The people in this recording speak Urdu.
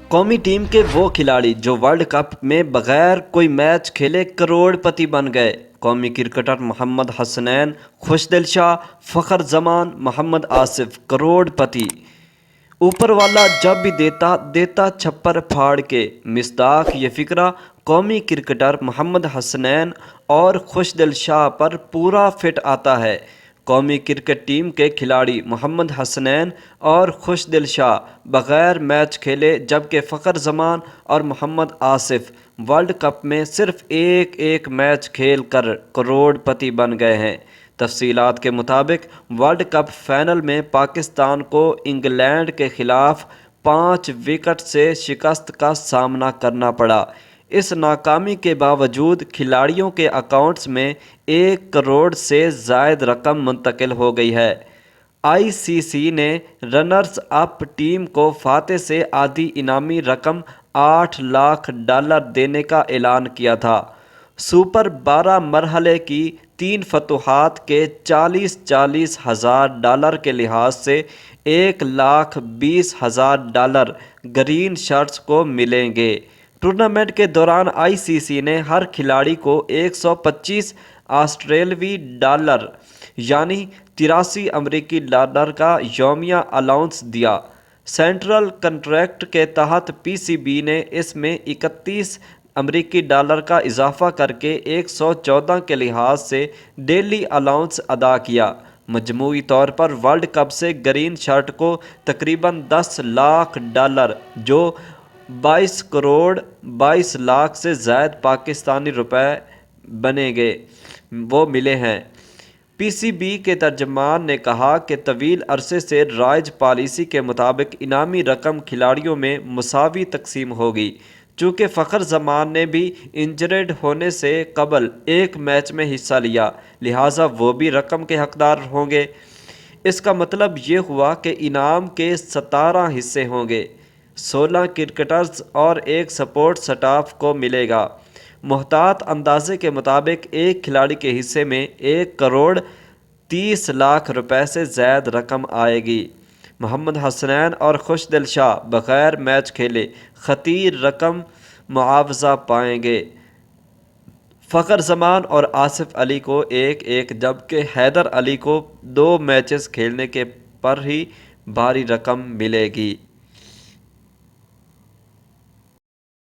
قومی ٹیم کے وہ کھلاڑی جو ورلڈ کپ میں بغیر کوئی میچ کھیلے کروڑ پتی بن گئے۔ قومی کرکٹر محمد حسنین، خوشدل شاہ، فخر زمان، محمد آصف کروڑ پتی۔ اوپر والا جب بھی دیتا چھپر پھاڑ کے۔ مصداق یہ فقرہ قومی کرکٹر محمد حسنین اور خوشدل شاہ پر پورا فٹ آتا ہے۔ قومی کرکٹ ٹیم کے کھلاڑی محمد حسنین اور خوشدل شاہ بغیر میچ کھیلے، جبکہ فخر زمان اور محمد آصف ورلڈ کپ میں صرف ایک میچ کھیل کر کروڑ پتی بن گئے ہیں۔ تفصیلات کے مطابق ورلڈ کپ فائنل میں پاکستان کو انگلینڈ کے خلاف 5 وکٹ سے شکست کا سامنا کرنا پڑا۔ اس ناکامی کے باوجود کھلاڑیوں کے اکاؤنٹس میں 1 کروڑ سے زائد رقم منتقل ہو گئی ہے۔ آئی سی سی نے رنرز اپ ٹیم کو فاتح سے آدھی انعامی رقم $8 لاکھ دینے کا اعلان کیا تھا۔ سپر 12 مرحلے کی 3 فتوحات کے $40,000 کے لحاظ سے $1,20,000 گرین شرٹس کو ملیں گے۔ ٹورنامنٹ کے دوران آئی سی سی نے ہر کھلاڑی کو $125 یعنی $83 کا یومیہ الاؤنس دیا۔ سینٹرل کنٹریکٹ کے تحت پی سی بی نے اس میں $31 کا اضافہ کر کے 114 کے لحاظ سے ڈیلی الاؤنس ادا کیا۔ مجموعی طور پر ورلڈ کپ سے گرین شرٹ کو تقریباً $10 لاکھ جو 22 کروڑ 22 لاکھ سے زائد پاکستانی روپے بنے گے وہ ملے ہیں۔ پی سی بی کے ترجمان نے کہا کہ طویل عرصے سے رائج پالیسی کے مطابق انعامی رقم کھلاڑیوں میں مساوی تقسیم ہوگی۔ چونکہ فخر زمان نے بھی انجرڈ ہونے سے قبل ایک میچ میں حصہ لیا، لہٰذا وہ بھی رقم کے حقدار ہوں گے۔ اس کا مطلب یہ ہوا کہ انعام کے 17 حصے ہوں گے، 16 کرکٹرز اور ایک سپورٹ سٹاف کو ملے گا۔ محتاط اندازے کے مطابق ایک کھلاڑی کے حصے میں 1 کروڑ 30 لاکھ روپے سے زائد رقم آئے گی۔ محمد حسنین اور خوشدل شاہ بغیر میچ کھیلے خطیر رقم معاوضہ پائیں گے۔ فخر زمان اور آصف علی کو 1 جبکہ حیدر علی کو 2 میچز کھیلنے کے پر ہی بھاری رقم ملے گی۔